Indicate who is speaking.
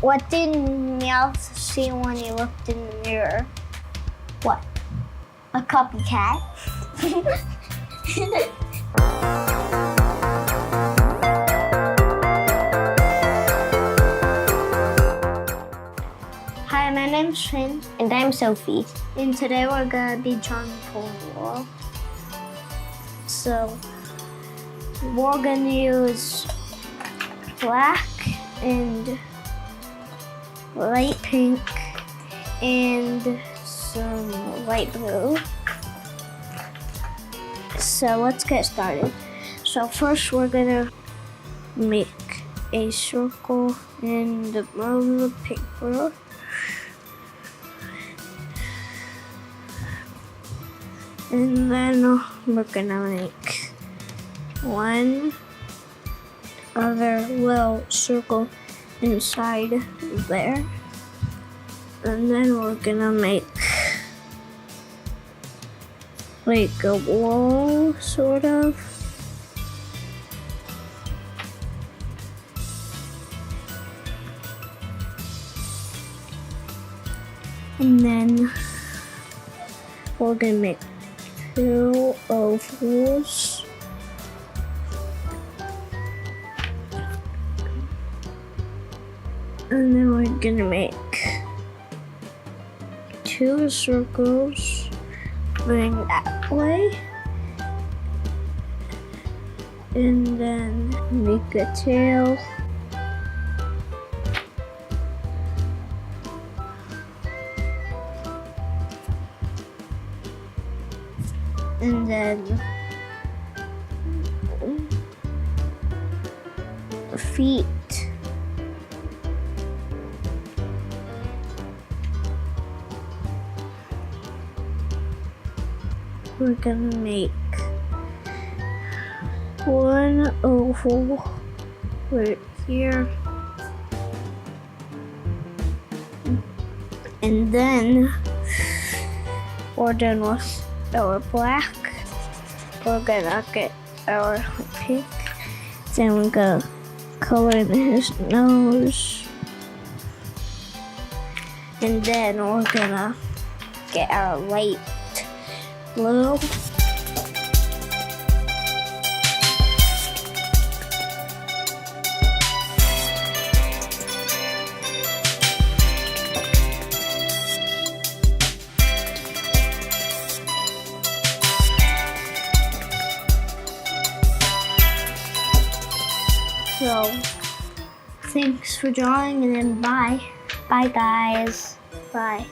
Speaker 1: What did Meowth see when he looked in the mirror? What? A copycat? Hi, my name's Finn.
Speaker 2: And I'm Sophie.
Speaker 1: And today we're gonna be drawing Poliwag. So we're gonna use black and light pink and some light blue. So let's get started. So first we're gonna make a circle in the middle of the paper. And then we're gonna make one other little circle inside there. And then we're gonna make like a wall, sort of. And then we're gonna make 2 ovals. And then we're gonna make 2 circles going that way. And then make a tail. And then feet. We're gonna make 1 oval right here. And then we're done with our black. We're gonna get our pink. Then we're gonna color in his nose. And then we're gonna get our light blue. So, thanks for drawing, and then bye. Bye, guys. Bye.